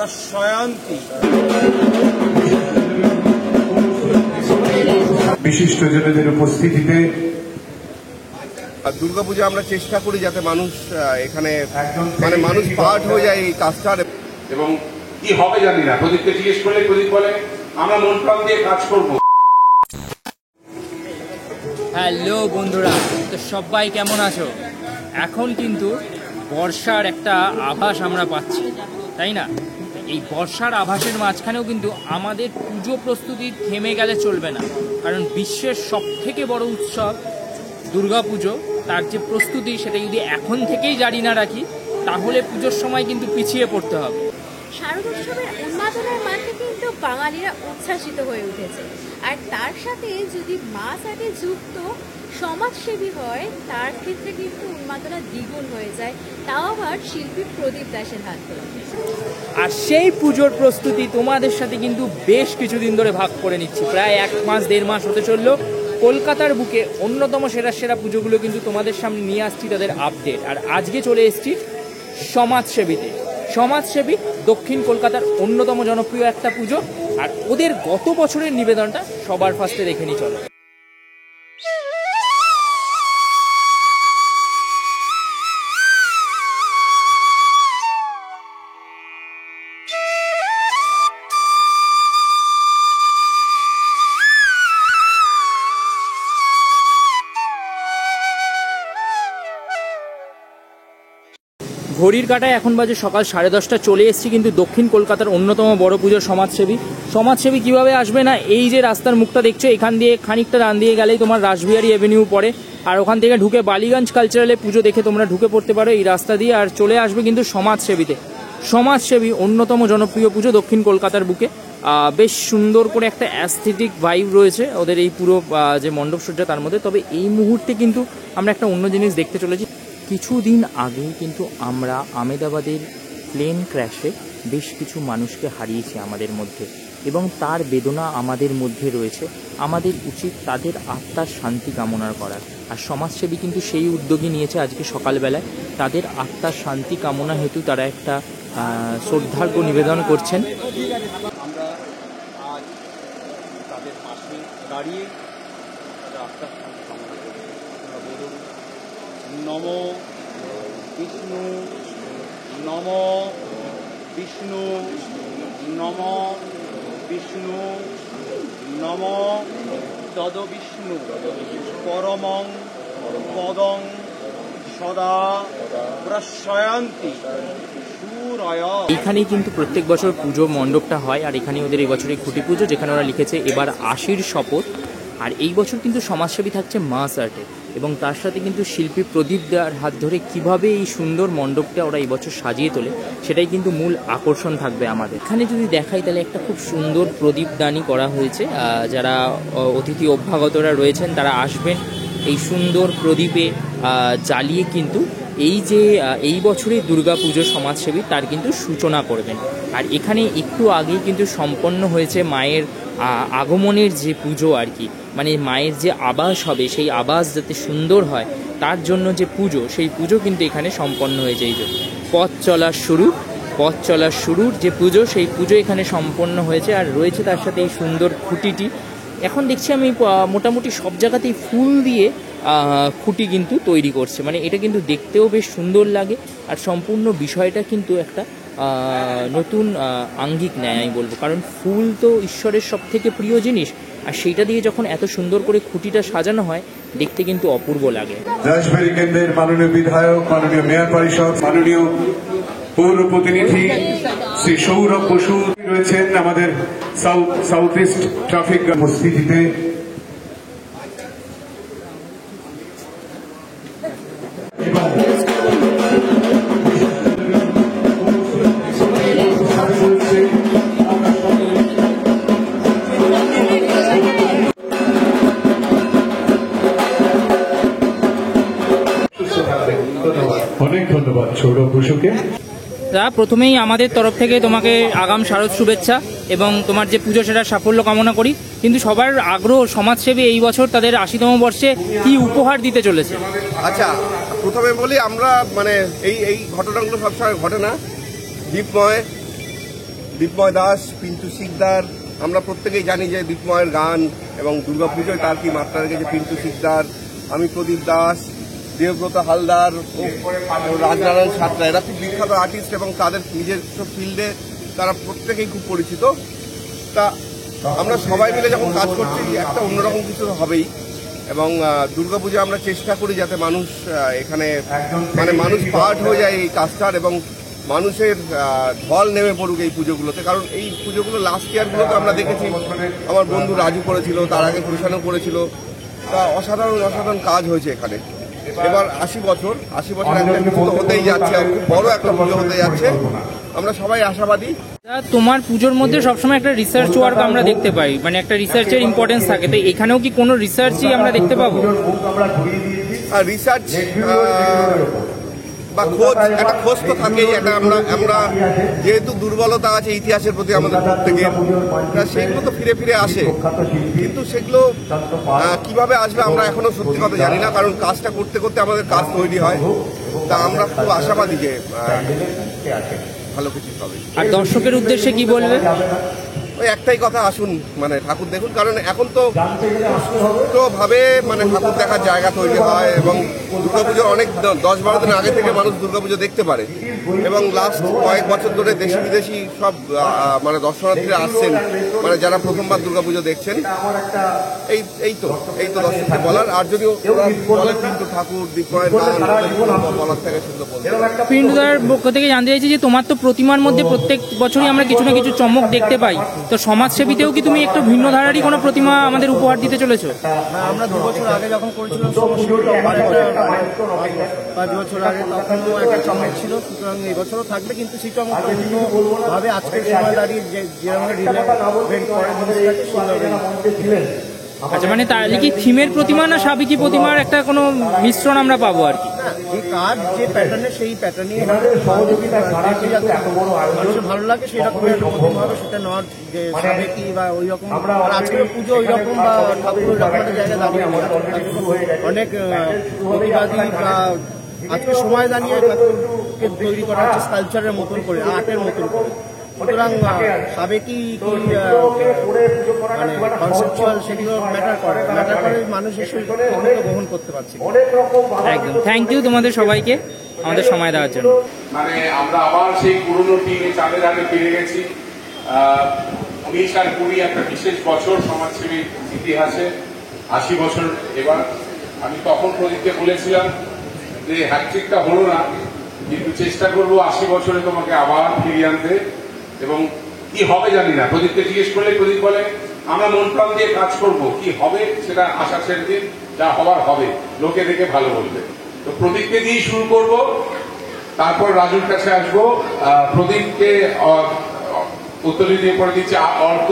প্রশান্তি। বিশিষ্টজনদের উপস্থিতিতে দুর্গাপূজা আমরা চেষ্টা করি যাতে মানুষ এখানে মানে মানুষ পার্ট হয়ে যায় এই কাজটার। এবং কি হবে জানি না, প্রদীপকে জিজ্ঞেস করলে প্রদীপ বলে আমরা মন প্রাণ দিয়ে কাজ করব। হ্যালো বন্ধুরা, তো সবাই কেমন আছো? এখন কিন্তু বর্ষার একটা আভাস আমরা পাচ্ছি, তাই না? এই বর্ষার আভাসের মাঝখানেও কিন্তু আমাদের পুজো প্রস্তুতি থেমে গেলে চলবে না, কারণ বিশ্বের সবথেকে বড় উৎসব দুর্গাপুজো, তার যে প্রস্তুতি সেটা যদি এখন থেকেই জারি না রাখি তাহলে পুজোর সময় কিন্তু পিছিয়ে পড়তে হবে। শারদোৎসবের উন্মাদনার মাঝে কিন্তু বাঙালিরা উচ্ছ্বাসিত হয়ে উঠেছে, আর তার সাথে যদি মা সাথে যুক্ত সমাজসেবী হয় তার ক্ষেত্রে কিন্তু উন্মাদনা দ্বিগুণ হয়ে যায়, তাও আবার শিল্পী প্রদীপ দাসের হাত ধরে। আর সেই পুজোর প্রস্তুতি তোমাদের সাথে কিন্তু বেশ কিছুদিন ধরে ভাগ করে নিচ্ছি, প্রায় 1 মাস 1.5 মাস হতে চললো। কলকাতার বুকে অন্যতম সেরা পুজোগুলো কিন্তু তোমাদের সামনে নিয়ে আসছি তাদের আপডেট। আর আজকে চলে এসেছি সমাজসেবীতে। সমাজসেবী দক্ষিণ কলকাতার অন্যতম জনপ্রিয় একটা পুজো, আর ওদের গত বছরের নিবেদনটা সবার ফার্স্টে দেখে নি চলো। ঘড়ির কাটায় এখন বাজে সকাল 10:30। চলে এসেছি কিন্তু দক্ষিণ কলকাতার অন্যতম বড় পুজোর সমাজসেবী কিভাবে আসবে না, এই যে রাস্তার মুখটা দেখছো, এখান দিয়ে খানিকটা ডান দিয়ে গেলেই তোমার রাসবিহারী এভিনিউ পড়ে, আর ওখান থেকে ঢুকে বালিগঞ্জ কালচারালে পুজো দেখে তোমরা ঢুকে পড়তে পারো এই রাস্তা দিয়ে, আর চলে আসবে কিন্তু সমাজসেবীতে। সমাজসেবী অন্যতম জনপ্রিয় পুজো দক্ষিণ কলকাতার বুকে। বেশ সুন্দর করে একটা অ্যাস্থেটিক ভাইব রয়েছে ওদের এই পুরো যে মণ্ডপসজ্জা তার মধ্যে। তবে এই মুহূর্তে কিন্তু আমরা একটা অন্য জিনিস দেখতে চলেছি। কিছুদিন আগেই কিন্তু আমরা আমেদাবাদের প্লেন ক্র্যাশে বেশ কিছু মানুষকে হারিয়েছি আমাদের মধ্যে, এবং তার বেদনা আমাদের মধ্যে রয়েছে। আমাদের উচিত তাদের আত্মার শান্তি কামনা করার, আর সমাজসেবী কিন্তু সেই উদ্যোগই নিয়েছে। আজকে সকালবেলায় তাদের আত্মার শান্তি কামনা হেতু তারা একটা শ্রদ্ধার্ঘ্য নিবেদন করছেন। আমরা আজ তাদের পাশে দাঁড়িয়ে তাদের আত্মার শান্তি কামনা করি। বলুন নম বিষ্ণু, নম বিষ্ণু, নম বিষ্ণু, নম তদ বিষ্ণু পরমং পদং সদা প্রশান্তি। এখানেই কিন্তু প্রত্যেক বছর পুজো মণ্ডপটা হয়, আর এখানে ওদের এই বছরের খুঁটি পুজো, যেখানে ওরা লিখেছে এবার 80-র শপথ। আর এই বছর কিন্তু সমাজসেবী থাকছে মাস আর্টে, এবং তার সাথে কিন্তু শিল্পী প্রদীপ দার হাত ধরে কিভাবে এই সুন্দর মণ্ডপটা ওরা এই বছর সাজিয়ে তোলে সেটাই কিন্তু মূল আকর্ষণ থাকবে আমাদের। এখানে যদি দেখাই তাহলে একটা খুব সুন্দর প্রদীপদানি করা হয়েছে। যারা অতিথি অভ্যাগতরা রয়েছেন তারা আসবেন এই সুন্দর প্রদীপে জ্বালিয়ে কিন্তু এই বছরের দুর্গা পুজো সমাজসেবী তার কিন্তু সূচনা করবেন। আর এখানে একটু আগেই কিন্তু সম্পন্ন হয়েছে মায়ের আগমনের যে পুজো আর কি, মানে মায়ের যে আবাস হবে সেই আবাস যাতে সুন্দর হয় তার জন্য যে পুজো, সেই পুজো কিন্তু এখানে সম্পন্ন হয়েছে। এই যে পথ চলার শুরুর যে পুজো, সেই পুজো এখানে সম্পন্ন হয়েছে। আর রয়েছে তার সাথে এই সুন্দর খুঁটিটি। এখন দেখছি আমি মোটামুটি সব জায়গাতেই ফুল দিয়ে খুঁটি কিন্তু তৈরি করছে, মানে এটা কিন্তু দেখতেও বেশ সুন্দর লাগে, আর সম্পূর্ণ বিষয়টা কিন্তু একটা নতুন আঙ্গিক নেয় আমি বলবো, কারণ ফুল তো ঈশ্বরের সব থেকে প্রিয় জিনিস, আর সেইটা দিয়ে যখন এত সুন্দর করে খুঁটিটা সাজানো হয় দেখতে কিন্তু অপূর্ব লাগে। রাজবাড়ী কেন্দ্রের মাননীয় বিধায়ক, মাননীয় মেয়র পরিষদ, মাননীয় পৌর প্রতিনিধি শ্রী সৌরভ বসু রয়েছেন আমাদের সাউথ ইস্ট ট্রাফিক উপস্থিতিতে। অনেক ধন্যবাদ সৌরভ বসুকে। প্রথমেই আমাদের তরফ থেকে তোমাকে আগাম শারদ শুভেচ্ছা, এবং তোমার যে পুজো সেটার সাফল্য কামনা করি। কিন্তু সবার আগ্রহ সমাজসেবী এই বছর তাদের 80তম বর্ষে কি উপহার দিতে চলেছে। আচ্ছা, প্রথমে বলি আমরা মানে এই ঘটনাগুলো সবসময় ঘটে না। দীপময় দীপময় দাস, পিন্টু শিকদার। আমরা প্রত্যেকেই জানি যে দীপময়ের গান এবং দুর্গাপুজোয় তার কি মাত্রা রেখেছে পিন্টু শিকদার, আমি প্রদীপ দাস, দেবব্রত হালদার ও রাজনারায়ণ সাঁতরা। এরা খুব বিখ্যাত আর্টিস্ট এবং তাদের নিজস্ব ফিল্ডে তারা প্রত্যেকেই খুব পরিচিত। তা আমরা সবাই মিলে যখন কাজ করছি একটা অন্যরকম কিছু হবেই। এবং দুর্গাপূজা আমরা চেষ্টা করি যাতে মানুষ এখানে মানুষ পার্ট হয়ে যায় এই কাজটার এবং মানুষের ঢল নেমে পড়ুক এই পুজোগুলোতে। কারণ এই পুজোগুলো লাস্ট ইয়ারগুলোতে আমরা দেখেছি, আমার বন্ধু রাজু করেছিল, তার আগে প্রশানও করেছিল। তা অসাধারণ অসাধারণ কাজ হয়েছে এখানে। এবার 80 বছর একটা পুজো হতেই যাচ্ছে, খুব বড় একটা পুজো হতে যাচ্ছে। আমরা সবাই আশাবাদী। তোমার পুজোর মধ্যে সবসময় একটা রিসার্চ ওয়ার্ক আমরা দেখতে পাই, মানে একটা রিসার্চের ইম্পর্টেন্স থাকে, তো এখানেও কি কোনো রিসার্চই আমরা দেখতে পাবো? রিসার্চ বা খোঁজ, একটা খোঁজ তো থাকেই। আমরা যেহেতু দুর্বলতা আছে ইতিহাসের প্রতি আমাদের প্রত্যেকের, সেইগুলো তো ফিরে ফিরে আসে, কিন্তু সেগুলো কিভাবে আসবে আমরা এখনো সত্যি কথা জানি না। কারণ কাজটা করতে করতে আমাদের কাজ তৈরি হয়। তা আমরা খুব আশাবাদী যে ভালো কিছু হবে। আর দর্শকের উদ্দেশ্যে কি বলবে? ওই একটাই কথা, আসুন ঠাকুর দেখুন। কারণ এখন তো সুষ্ঠুভাবে ঠাকুর দেখার জায়গা তৈরি হয় এবং দুর্গাপুজোর অনেক 10-12 দিন আগে থেকে মানুষ দুর্গাপুজো দেখতে পারে। এবং লাস্ট কয়েক বছর ধরে দেশি বিদেশি সব দর্শনার্থীরা আসছেন, যারা প্রথমবার দুর্গাপুজো দেখছেন। এই তো দর্শককে বলার। আর যদিও বলে পিন্টু ঠাকুর, দীপময়ের গান বলার থেকে শুনতে বলতে। পিন্টুদার পক্ষ থেকে জানতে চাইছি যে তোমার তো প্রতিমার মধ্যে প্রত্যেক বছরই আমরা কিছু না কিছু চমক দেখতে পাই, তো সমাজসেবীতেও কি তুমি একটু ভিন্ন ধারারই কোনো প্রতিমা আমাদের উপহার দিতে চলেছো? আমরা 2 বছর আগে যখন করেছিলাম 5 বছর আগে, তখনও একটা চমক ছিল। সুতরাং এই বছরও থাকবে, কিন্তু সেই চমকটা ভিন্নভাবে আজকের সময় দাঁড়িয়ে আচ্ছা, মানে তাহলে কি থিমের প্রতিমা না সাবেকি প্রতিমার একটা কোনো মিশ্রণ আমরা পাবো আর কি? এই কাজ যে প্যাটার্নে, সেই প্যাটার্নে মানুষের ভালো লাগে সেই রকমের একটা প্রতিমা হবে। সেটা নট যে সাবেকি বা ওই রকম। আজকের পুজো ওই রকম বা ঠাকুর ওই রকম জায়গায় দাঁড়িয়ে অনেক প্রতিবাদী বা আজকে সময় দাঁড়িয়ে ঠাকুরকে তৈরি করা হচ্ছে স্কাল্পচারের মতন করে, আর্টের মতন করে। সুতরাং সাবেকি কনসেপচুয়াল সেগুলো ম্যাটার করে মানুষের গ্রহণ করতে পারছি। একদম থ্যাংক ইউ তোমাদের সবাইকে আমাদের সময় দেওয়ার জন্য। আমরা আবার সেই পুরনো টিমে চাঁদের হাটে ফিরে গেছি। 19 আর 20 একটা বিশেষ বছর সমাজসেবী ইতিহাসে, 80 বছর এবার। আমি তখন প্রদীপকে বলেছিলাম যে হ্যাট্রিকটা হলো না, কিন্তু চেষ্টা করবো 80 বছরে তোমাকে আবার ফিরিয়ে আনতে। এবং কি হবে জানি না, প্রদীপকে জিজ্ঞেস করলে প্রদীপ বলে আমরা মন প্রাণ দিয়ে কাজ করব, কি হবে সেটা আশা ছেড়ে দিন, যা হবার হবে, লোকে দেখে ভালো বলবে। তো প্রদীপকে দিয়েই শুরু করব, তারপর রাজুর কাছে আসবো। প্রদীপকে উত্তরী দিয়ে পড়ে দিচ্ছে অর্ক।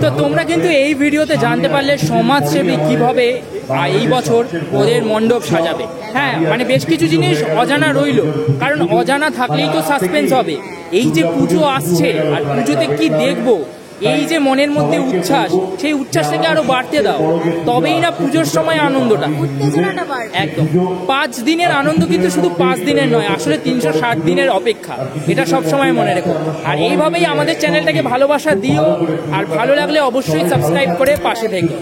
তো তোমরা কিন্তু এই ভিডিওতে জানতে পারলে সমাজসেবী কিভাবে এই বছর ওদের মণ্ডপ সাজাবে। হ্যাঁ, মানে বেশ কিছু জিনিস অজানা রইল, কারণ অজানা থাকলেই তো সাসপেন্স হবে। এই যে পুজো আসছে আর পুজোতে কি দেখবো, এই যে মনের মধ্যে উচ্ছ্বাস, সেই উচ্ছ্বাসটাকে আরো বাড়তে দাও, তবেই না পুজোর সময় আনন্দটা। একদম 5 দিনের আনন্দ কিন্তু শুধু 5 দিনের নয়, আসলে 360 দিনের অপেক্ষা, এটা সব সময় মনে রেখো। আর এইভাবেই আমাদের চ্যানেলটাকে ভালোবাসা দিও, আর ভালো লাগলে অবশ্যই সাবস্ক্রাইব করে পাশে থেকো।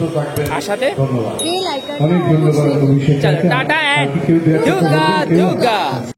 আর সাথে চলো টাটা অ্যান্ড দুর্গা দুর্গা।